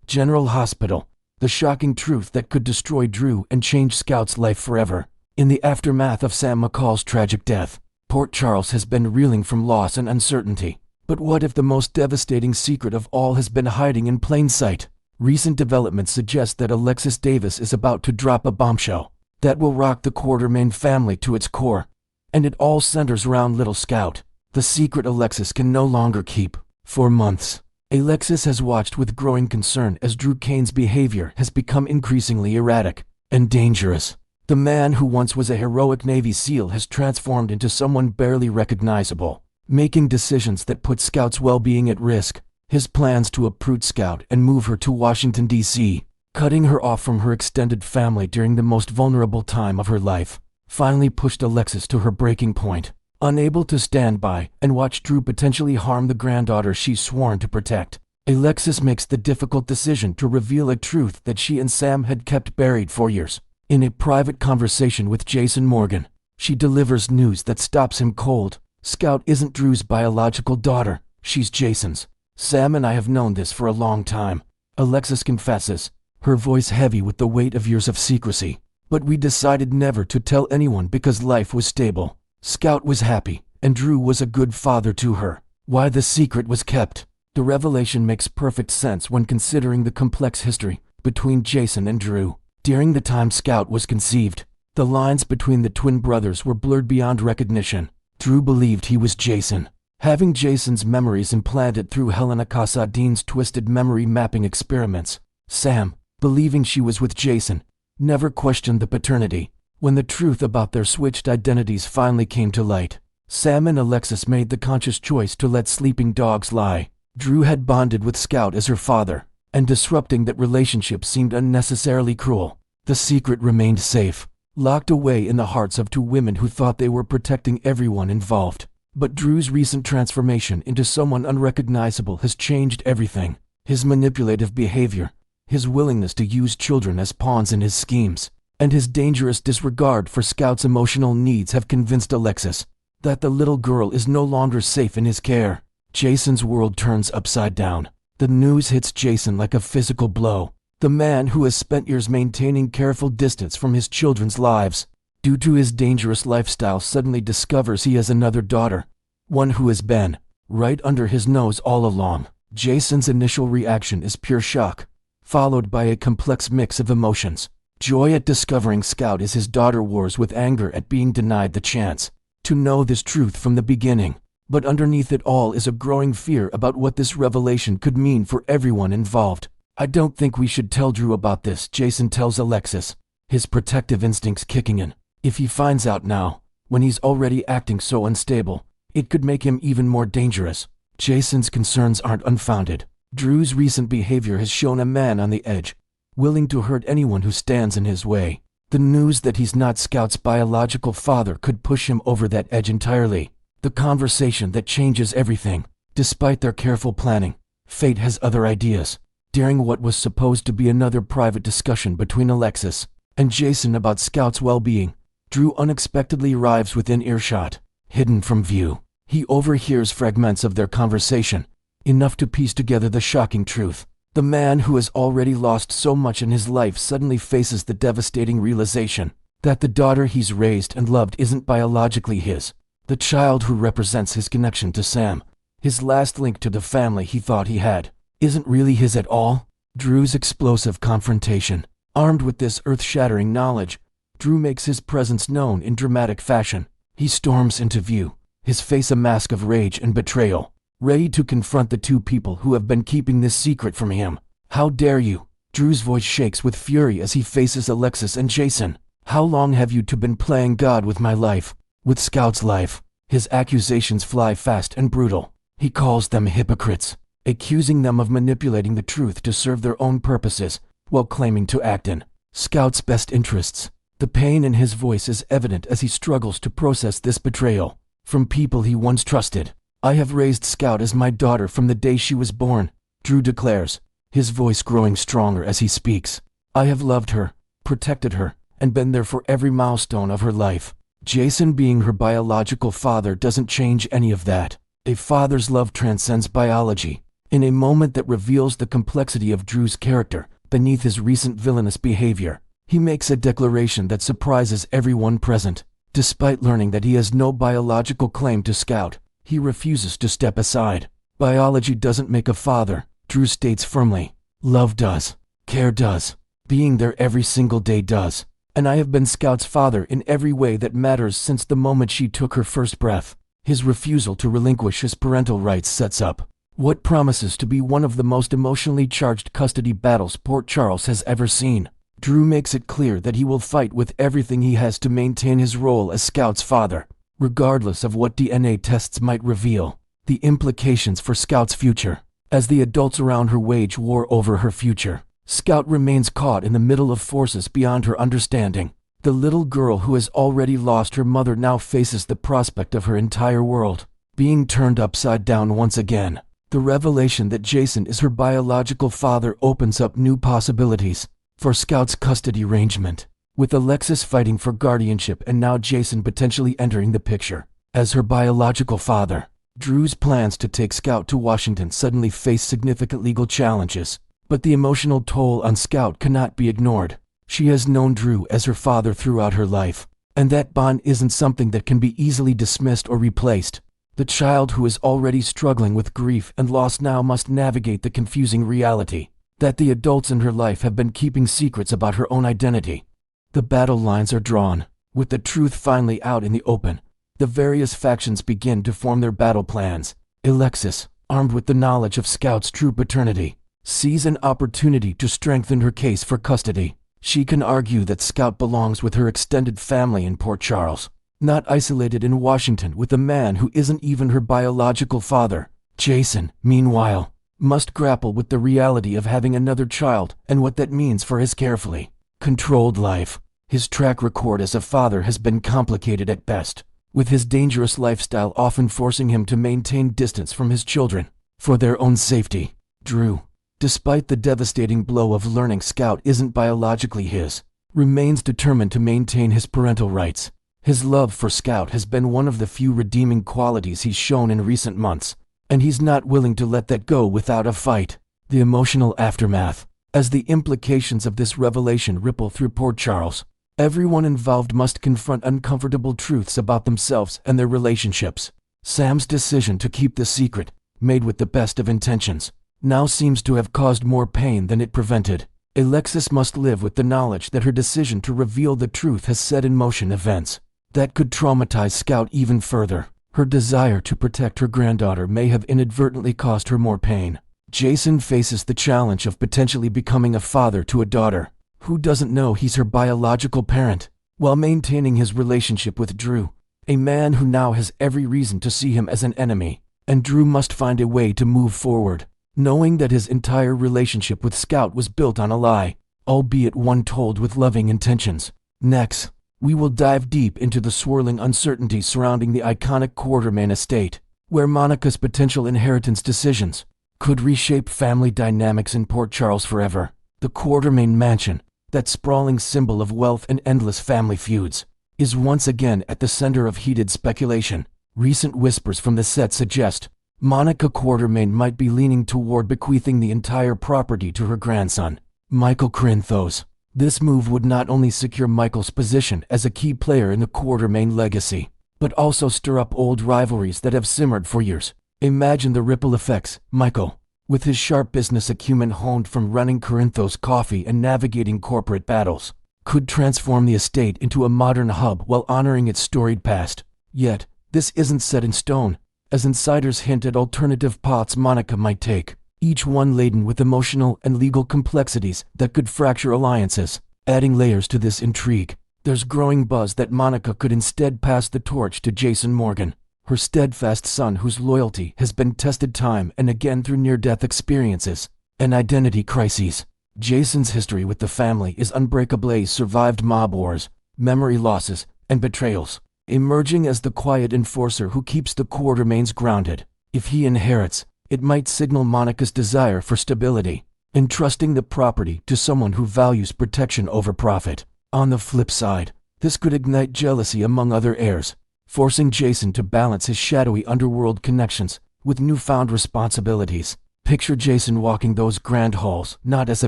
General Hospital. The shocking truth that could destroy Drew and change Scout's life forever. In the aftermath of Sam McCall's tragic death, Port Charles has been reeling from loss and uncertainty. But what if the most devastating secret of all has been hiding in plain sight? Recent developments suggest that Alexis Davis is about to drop a bombshell that will rock the Quartermain family to its core. And it all centers around little Scout, the secret Alexis can no longer keep. For months, Alexis has watched with growing concern as Drew Kane's behavior has become increasingly erratic and dangerous. The man who once was a heroic Navy SEAL has transformed into someone barely recognizable, making decisions that put Scout's well-being at risk. His plans to uproot Scout and move her to Washington, D.C., cutting her off from her extended family during the most vulnerable time of her life, finally pushed Alexis to her breaking point. Unable to stand by and watch Drew potentially harm the granddaughter she's sworn to protect, Alexis makes the difficult decision to reveal a truth that she and Sam had kept buried for years. In a private conversation with Jason Morgan, she delivers news that stops him cold. Scout isn't Drew's biological daughter, she's Jason's. Sam and I have known this for a long time, Alexis confesses, her voice heavy with the weight of years of secrecy. But we decided never to tell anyone because life was stable. Scout was happy, and Drew was a good father to her. Why the secret was kept? The revelation makes perfect sense when considering the complex history between Jason and Drew. During the time Scout was conceived, the lines between the twin brothers were blurred beyond recognition. Drew believed he was Jason, having Jason's memories implanted through Helena Casadin's twisted memory mapping experiments. Sam, believing she was with Jason, never questioned the paternity. When the truth about their switched identities finally came to light, Sam and Alexis made the conscious choice to let sleeping dogs lie. Drew had bonded with Scout as her father, and disrupting that relationship seemed unnecessarily cruel. The secret remained safe, locked away in the hearts of two women who thought they were protecting everyone involved. But Drew's recent transformation into someone unrecognizable has changed everything. His manipulative behavior, his willingness to use children as pawns in his schemes, and his dangerous disregard for Scout's emotional needs have convinced Alexis that the little girl is no longer safe in his care. Jason's world turns upside down. The news hits Jason like a physical blow. The man who has spent years maintaining careful distance from his children's lives, due to his dangerous lifestyle, suddenly discovers he has another daughter, one who has been right under his nose all along. Jason's initial reaction is pure shock, followed by a complex mix of emotions. Joy at discovering Scout is his daughter wars with anger at being denied the chance to know this truth from the beginning. But underneath it all is a growing fear about what this revelation could mean for everyone involved. I don't think we should tell Drew about this, Jason tells Alexis, his protective instincts kicking in. If he finds out now, when he's already acting so unstable, it could make him even more dangerous. Jason's concerns aren't unfounded. Drew's recent behavior has shown a man on the edge, willing to hurt anyone who stands in his way. The news that he's not Scout's biological father could push him over that edge entirely. The conversation that changes everything. Despite their careful planning, fate has other ideas. During what was supposed to be another private discussion between Alexis and Jason about Scout's well-being, Drew unexpectedly arrives within earshot. Hidden from view, he overhears fragments of their conversation, enough to piece together the shocking truth. The man who has already lost so much in his life suddenly faces the devastating realization that the daughter he's raised and loved isn't biologically his. The child who represents his connection to Sam, his last link to the family he thought he had, isn't really his at all. Drew's explosive confrontation. Armed with this earth-shattering knowledge, Drew makes his presence known in dramatic fashion. He storms into view, his face a mask of rage and betrayal, ready to confront the two people who have been keeping this secret from him. How dare you? Drew's voice shakes with fury as he faces Alexis and Jason. How long have you two been playing God with my life, with Scout's life? His accusations fly fast and brutal. He calls them hypocrites, accusing them of manipulating the truth to serve their own purposes, while claiming to act in Scout's best interests. The pain in his voice is evident as he struggles to process this betrayal from people he once trusted. I have raised Scout as my daughter from the day she was born, Drew declares, his voice growing stronger as he speaks. I have loved her, protected her, and been there for every milestone of her life. Jason being her biological father doesn't change any of that. A father's love transcends biology. In a moment that reveals the complexity of Drew's character beneath his recent villainous behavior, he makes a declaration that surprises everyone present. Despite learning that he has no biological claim to Scout, he refuses to step aside. Biology doesn't make a father, Drew states firmly. Love does. Care does. Being there every single day does. And I have been Scout's father in every way that matters since the moment she took her first breath. His refusal to relinquish his parental rights sets up what promises to be one of the most emotionally charged custody battles Port Charles has ever seen. Drew makes it clear that he will fight with everything he has to maintain his role as Scout's father, regardless of what DNA tests might reveal. The implications for Scout's future. As the adults around her wage war over her future, Scout remains caught in the middle of forces beyond her understanding. The little girl who has already lost her mother now faces the prospect of her entire world being turned upside down once again. The revelation that Jason is her biological father opens up new possibilities for Scout's custody arrangement, with Alexis fighting for guardianship and now Jason potentially entering the picture as her biological father. Drew's plans to take Scout to Washington suddenly face significant legal challenges, but the emotional toll on Scout cannot be ignored. She has known Drew as her father throughout her life, and that bond isn't something that can be easily dismissed or replaced. The child who is already struggling with grief and loss now must navigate the confusing reality that the adults in her life have been keeping secrets about her own identity. The battle lines are drawn. With the truth finally out in the open, the various factions begin to form their battle plans. Alexis, armed with the knowledge of Scout's true paternity, sees an opportunity to strengthen her case for custody. She can argue that Scout belongs with her extended family in Port Charles, not isolated in Washington with a man who isn't even her biological father. Jason, meanwhile, must grapple with the reality of having another child and what that means for his carefully controlled life. His track record as a father has been complicated at best, with his dangerous lifestyle often forcing him to maintain distance from his children for their own safety. Drew, despite the devastating blow of learning Scout isn't biologically his, remains determined to maintain his parental rights. His love for Scout has been one of the few redeeming qualities he's shown in recent months, and he's not willing to let that go without a fight. The emotional aftermath. As the implications of this revelation ripple through Port Charles, everyone involved must confront uncomfortable truths about themselves and their relationships. Sam's decision to keep the secret, made with the best of intentions, now seems to have caused more pain than it prevented. Alexis must live with the knowledge that her decision to reveal the truth has set in motion events that could traumatize Scout even further. Her desire to protect her granddaughter may have inadvertently caused her more pain. Jason faces the challenge of potentially becoming a father to a daughter who doesn't know he's her biological parent, while maintaining his relationship with Drew, a man who now has every reason to see him as an enemy. And Drew must find a way to move forward, knowing that his entire relationship with Scout was built on a lie, albeit one told with loving intentions. Next, we will dive deep into the swirling uncertainty surrounding the iconic Quartermain estate, where Monica's potential inheritance decisions could reshape family dynamics in Port Charles forever. The Quartermain mansion, that sprawling symbol of wealth and endless family feuds, is once again at the center of heated speculation. Recent whispers from the set suggest Monica Quartermain might be leaning toward bequeathing the entire property to her grandson, Michael Corinthos. This move would not only secure Michael's position as a key player in the Quartermain legacy, but also stir up old rivalries that have simmered for years. Imagine the ripple effects. Michael, with his sharp business acumen honed from running Corinthos Coffee and navigating corporate battles, could transform the estate into a modern hub while honoring its storied past. Yet, this isn't set in stone, as insiders hint at alternative paths Monica might take, each one laden with emotional and legal complexities that could fracture alliances. Adding layers to this intrigue, there's growing buzz that Monica could instead pass the torch to Jason Morgan, her steadfast son whose loyalty has been tested time and again through near-death experiences and identity crises. Jason's history with the family is unbreakable, survived mob wars, memory losses, and betrayals, emerging as the quiet enforcer who keeps the Quartermains grounded. If he inherits, it might signal Monica's desire for stability, entrusting the property to someone who values protection over profit. On the flip side, this could ignite jealousy among other heirs, forcing Jason to balance his shadowy underworld connections with newfound responsibilities. Picture Jason walking those grand halls, not as a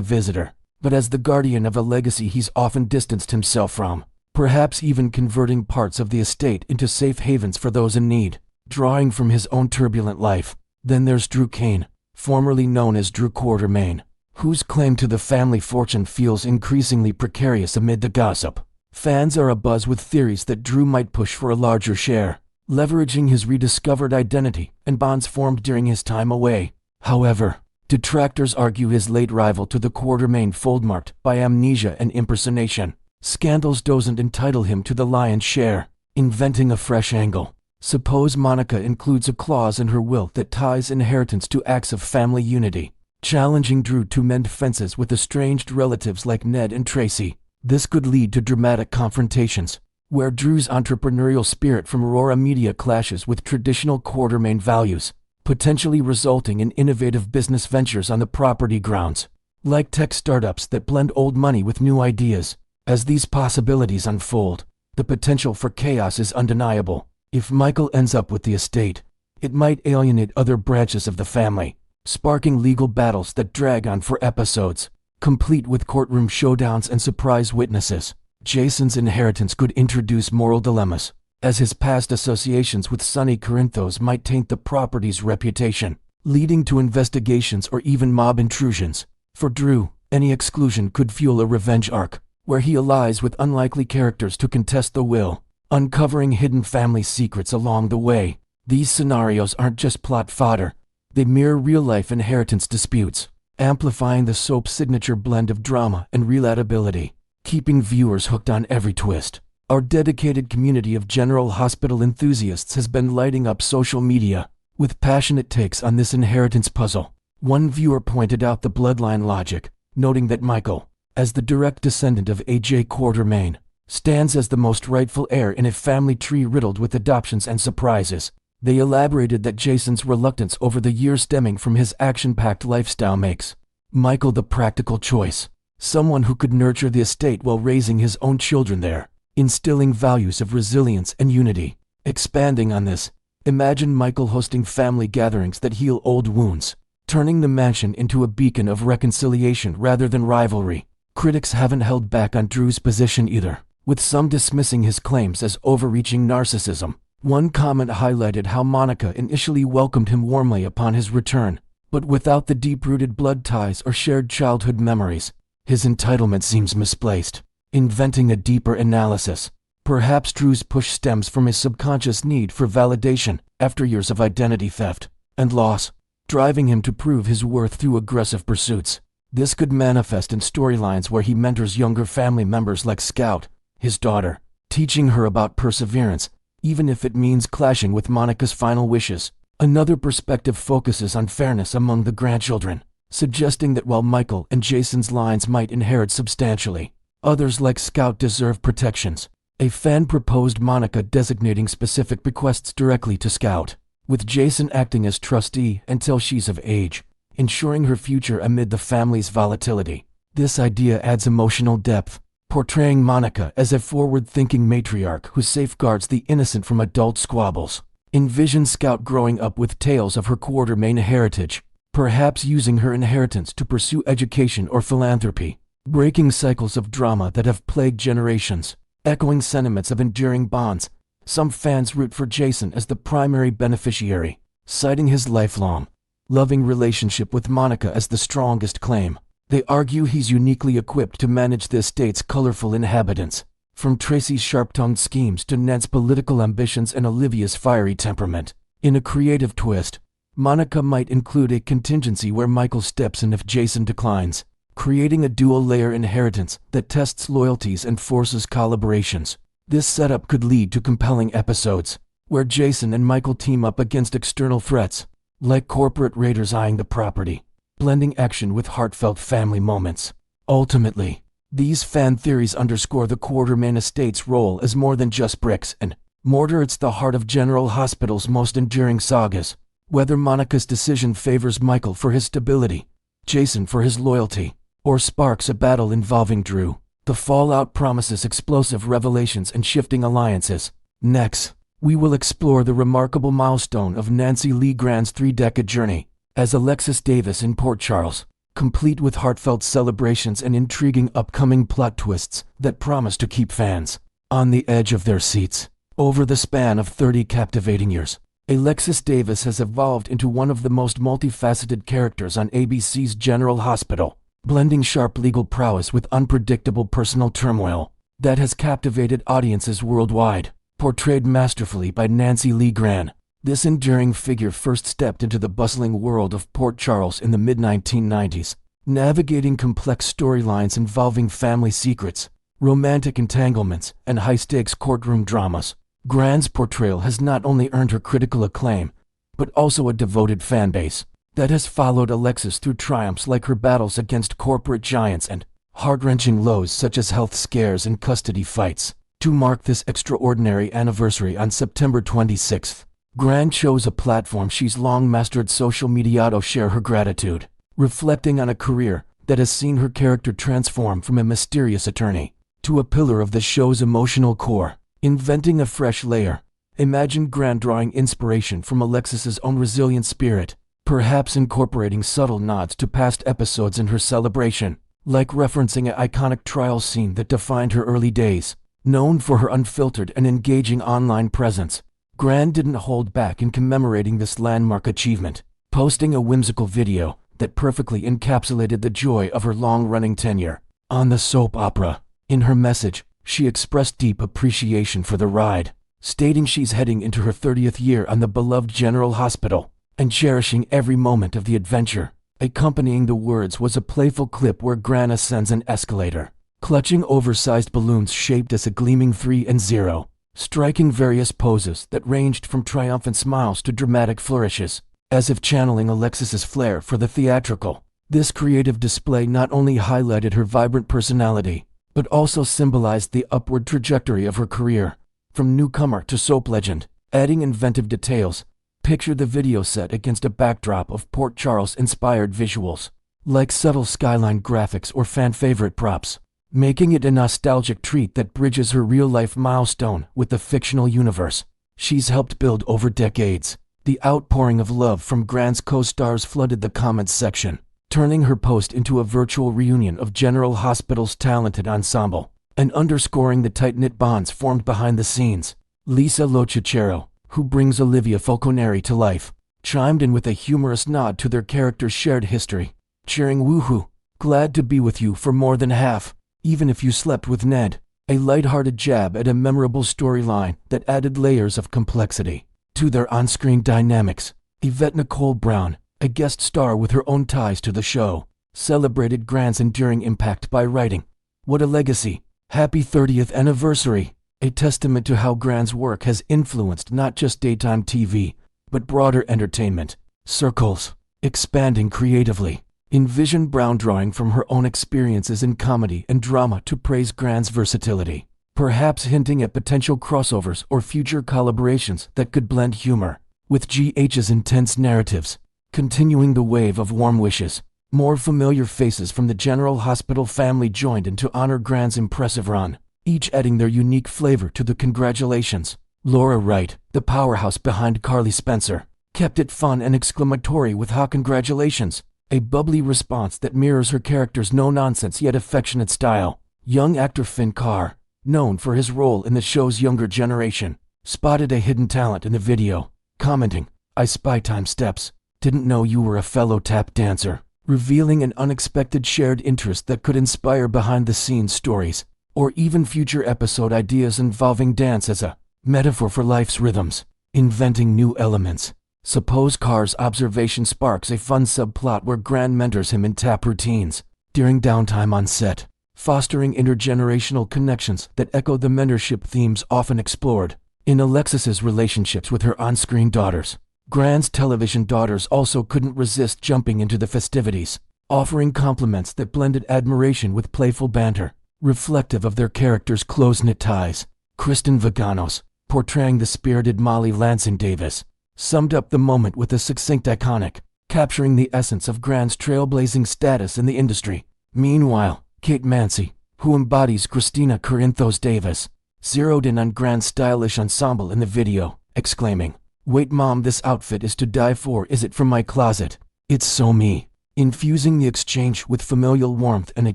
visitor, but as the guardian of a legacy he's often distanced himself from, perhaps even converting parts of the estate into safe havens for those in need, drawing from his own turbulent life. Then there's Drew Kane, formerly known as Drew Quartermain, whose claim to the family fortune feels increasingly precarious amid the gossip. Fans are abuzz with theories that Drew might push for a larger share, leveraging his rediscovered identity and bonds formed during his time away. However, detractors argue his late rival to the Quartermain fold marked by amnesia and impersonation. Scandals doesn't entitle him to the lion's share. Inventing a fresh angle. Suppose Monica includes a clause in her will that ties inheritance to acts of family unity, challenging Drew to mend fences with estranged relatives like Ned and Tracy. This could lead to dramatic confrontations, where Drew's entrepreneurial spirit from Aurora Media clashes with traditional Quartermain values, potentially resulting in innovative business ventures on the property grounds, like tech startups that blend old money with new ideas. As these possibilities unfold, the potential for chaos is undeniable. If Michael ends up with the estate, it might alienate other branches of the family, sparking legal battles that drag on for episodes, complete with courtroom showdowns and surprise witnesses. Jason's inheritance could introduce moral dilemmas, as his past associations with Sonny Corinthos might taint the property's reputation, leading to investigations or even mob intrusions. For Drew, any exclusion could fuel a revenge arc, where he allies with unlikely characters to contest the will, uncovering hidden family secrets along the way. These scenarios aren't just plot fodder, they mirror real-life inheritance disputes, amplifying the soap's signature blend of drama and relatability, keeping viewers hooked on every twist. Our dedicated community of General Hospital enthusiasts has been lighting up social media with passionate takes on this inheritance puzzle. One viewer pointed out the bloodline logic, noting that Michael, as the direct descendant of A.J. Quartermain, stands as the most rightful heir in a family tree riddled with adoptions and surprises. They elaborated that Jason's reluctance over the years stemming from his action-packed lifestyle makes Michael the practical choice, someone who could nurture the estate while raising his own children there, instilling values of resilience and unity. Expanding on this, imagine Michael hosting family gatherings that heal old wounds, turning the mansion into a beacon of reconciliation rather than rivalry. Critics haven't held back on Drew's position either, with some dismissing his claims as overreaching narcissism. One comment highlighted how Monica initially welcomed him warmly upon his return, but without the deep-rooted blood ties or shared childhood memories, his entitlement seems misplaced. Inventing a deeper analysis, perhaps Drew's push stems from his subconscious need for validation after years of identity theft and loss, driving him to prove his worth through aggressive pursuits. This could manifest in storylines where he mentors younger family members like Scout, his daughter, teaching her about perseverance, even if it means clashing with Monica's final wishes. Another perspective focuses on fairness among the grandchildren, suggesting that while Michael and Jason's lines might inherit substantially, others like Scout deserve protections. A fan proposed Monica designating specific bequests directly to Scout, with Jason acting as trustee until she's of age, ensuring her future amid the family's volatility. This idea adds emotional depth, portraying Monica as a forward-thinking matriarch who safeguards the innocent from adult squabbles. Envision Scout growing up with tales of her Quartermain heritage, perhaps using her inheritance to pursue education or philanthropy, breaking cycles of drama that have plagued generations. Echoing sentiments of enduring bonds, some fans root for Jason as the primary beneficiary, citing his lifelong, loving relationship with Monica as the strongest claim. They argue he's uniquely equipped to manage the estate's colorful inhabitants, from Tracy's sharp-tongued schemes to Ned's political ambitions and Olivia's fiery temperament. In a creative twist, Monica might include a contingency where Michael steps in if Jason declines, creating a dual-layer inheritance that tests loyalties and forces collaborations. This setup could lead to compelling episodes, where Jason and Michael team up against external threats, like corporate raiders eyeing the property, blending action with heartfelt family moments. Ultimately, these fan theories underscore the Quartermain estate's role as more than just bricks and mortar. It's the heart of General Hospital's most enduring sagas. Whether Monica's decision favors Michael for his stability, Jason for his loyalty, or sparks a battle involving Drew, the fallout promises explosive revelations and shifting alliances. Next, we will explore the remarkable milestone of Nancy Lee Grand's 3-decade journey, as Alexis Davis in Port Charles, complete with heartfelt celebrations and intriguing upcoming plot twists that promise to keep fans on the edge of their seats. Over the span of 30 captivating years, Alexis Davis has evolved into one of the most multifaceted characters on ABC's General Hospital, blending sharp legal prowess with unpredictable personal turmoil that has captivated audiences worldwide. Portrayed masterfully by Nancy Lee Grahn, this enduring figure first stepped into the bustling world of Port Charles in the mid-1990s, navigating complex storylines involving family secrets, romantic entanglements, and high-stakes courtroom dramas. Grahn's portrayal has not only earned her critical acclaim, but also a devoted fan base that has followed Alexis through triumphs like her battles against corporate giants and heart-wrenching lows such as health scares and custody fights. To mark this extraordinary anniversary on September 26th, Grahn chose a platform she's long mastered, social media, to share her gratitude, reflecting on a career that has seen her character transform from a mysterious attorney to a pillar of the show's emotional core. Inventing a fresh layer, imagine Grahn drawing inspiration from Alexis's own resilient spirit, perhaps incorporating subtle nods to past episodes in her celebration, like referencing an iconic trial scene that defined her early days. Known for her unfiltered and engaging online presence, Grahn didn't hold back in commemorating this landmark achievement, posting a whimsical video that perfectly encapsulated the joy of her long-running tenure on the soap opera. In her message, she expressed deep appreciation for the ride, stating she's heading into her 30th year on the beloved General Hospital and cherishing every moment of the adventure. Accompanying the words was a playful clip where Grahn ascends an escalator, clutching oversized balloons shaped as a gleaming 3 and 0, striking various poses that ranged from triumphant smiles to dramatic flourishes, as if channeling Alexis's flair for the theatrical. This creative display not only highlighted her vibrant personality, but also symbolized the upward trajectory of her career, from newcomer to soap legend. Adding inventive details, picture the video set against a backdrop of Port Charles-inspired visuals, like subtle skyline graphics or fan-favorite props, making it a nostalgic treat that bridges her real-life milestone with the fictional universe she's helped build over decades. The outpouring of love from Grahn's co-stars flooded the comments section, turning her post into a virtual reunion of General Hospital's talented ensemble, and underscoring the tight-knit bonds formed behind the scenes. Lisa Lochachero, who brings Olivia Falconeri to life, chimed in with a humorous nod to their characters' shared history, cheering, "Woohoo, glad to be with you for more than half, even if you slept with Ned," a lighthearted jab at a memorable storyline that added layers of complexity to their on-screen dynamics. Yvette Nicole Brown, a guest star with her own ties to the show, celebrated Grahn's enduring impact by writing, "What a legacy! Happy 30th anniversary!" A testament to how Grahn's work has influenced not just daytime TV, but broader entertainment circles. Expanding creatively, envision Brown drawing from her own experiences in comedy and drama to praise Grahn's versatility, perhaps hinting at potential crossovers or future collaborations that could blend humor with GH's intense narratives. Continuing the wave of warm wishes, more familiar faces from the General Hospital family joined in to honor Grahn's impressive run, each adding their unique flavor to the congratulations. Laura Wright, the powerhouse behind Carly Spencer, kept it fun and exclamatory with "Ha, congratulations," a bubbly response that mirrors her character's no-nonsense yet affectionate style. Young actor Finn Carr, known for his role in the show's younger generation, spotted a hidden talent in the video, commenting, "I spy time steps. Didn't know you were a fellow tap dancer," revealing an unexpected shared interest that could inspire behind-the-scenes stories, or even future episode ideas involving dance as a metaphor for life's rhythms. Inventing new elements. Suppose Carr's observation sparks a fun subplot where Grahn mentors him in tap routines during downtime on set, fostering intergenerational connections that echo the mentorship themes often explored in Alexis's relationships with her on-screen daughters. Grahn's television daughters also couldn't resist jumping into the festivities, offering compliments that blended admiration with playful banter, reflective of their characters' close-knit ties. Kristen Vaganos, portraying the spirited Molly Lansing Davis, summed up the moment with a succinct iconic, capturing the essence of Grahn's trailblazing status in the industry. Meanwhile, Kate Mansi, who embodies Christina Corinthos Davis, zeroed in on Grahn's stylish ensemble in the video, exclaiming, "Wait mom, this outfit is to die for, is it from my closet?" It's so me, infusing the exchange with familial warmth and a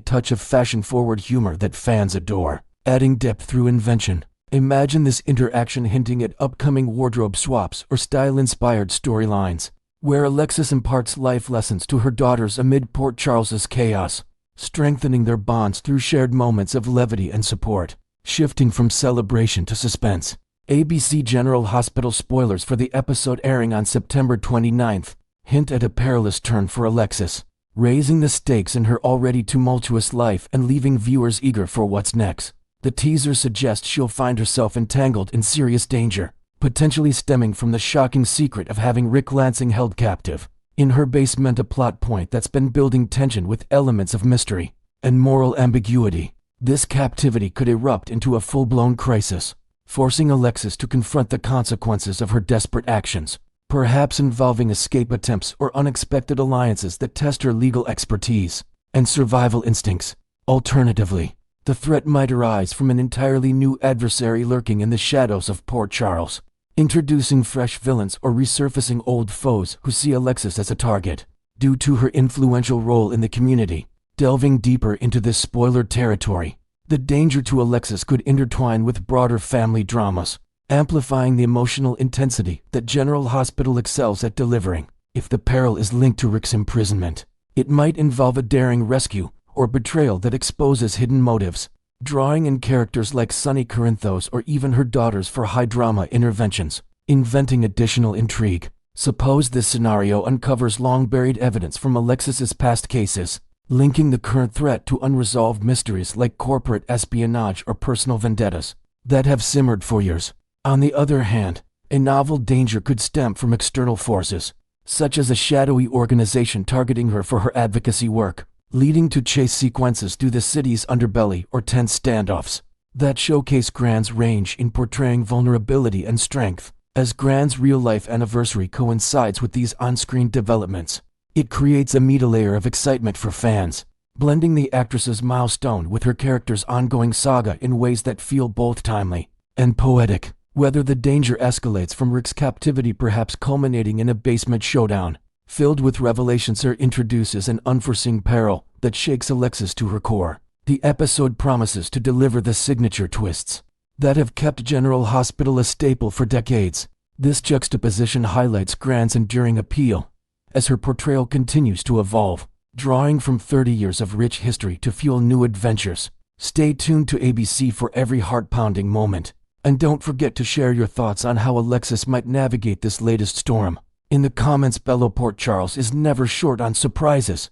touch of fashion-forward humor that fans adore, adding depth through invention. Imagine this interaction hinting at upcoming wardrobe swaps or style-inspired storylines, where Alexis imparts life lessons to her daughters amid Port Charles's chaos, strengthening their bonds through shared moments of levity and support. Shifting from celebration to suspense, ABC General Hospital spoilers for the episode airing on September 29th hint at a perilous turn for Alexis, raising the stakes in her already tumultuous life and leaving viewers eager for what's next. The teaser suggests she'll find herself entangled in serious danger, potentially stemming from the shocking secret of having Rick Lansing held captive in her basement, a plot point that's been building tension with elements of mystery and moral ambiguity. This captivity could erupt into a full-blown crisis, forcing Alexis to confront the consequences of her desperate actions, perhaps involving escape attempts or unexpected alliances that test her legal expertise and survival instincts. Alternatively, the threat might arise from an entirely new adversary lurking in the shadows of Port Charles, introducing fresh villains or resurfacing old foes who see Alexis as a target due to her influential role in the community. Delving deeper into this spoiler territory, the danger to Alexis could intertwine with broader family dramas, amplifying the emotional intensity that General Hospital excels at delivering. If the peril is linked to Rick's imprisonment, it might involve a daring rescue or betrayal that exposes hidden motives, drawing in characters like Sonny Corinthos or even her daughters for high-drama interventions, inventing additional intrigue. Suppose this scenario uncovers long-buried evidence from Alexis's past cases, linking the current threat to unresolved mysteries like corporate espionage or personal vendettas that have simmered for years. On the other hand, a novel danger could stem from external forces, such as a shadowy organization targeting her for her advocacy work, leading to chase sequences through the city's underbelly or tense standoffs that showcase Grant's range in portraying vulnerability and strength. As Grant's real-life anniversary coincides with these on-screen developments, it creates a meta layer of excitement for fans, blending the actress's milestone with her character's ongoing saga in ways that feel both timely and poetic. Whether the danger escalates from Rick's captivity, perhaps culminating in a basement showdown filled with revelations, or introduces an unforeseen peril that shakes Alexis to her core, the episode promises to deliver the signature twists that have kept General Hospital a staple for decades. This juxtaposition highlights Grant's enduring appeal as her portrayal continues to evolve, drawing from 30 years of rich history to fuel new adventures. Stay tuned to ABC for every heart-pounding moment, and don't forget to share your thoughts on how Alexis might navigate this latest storm in the comments below. Port Charles is never short on surprises.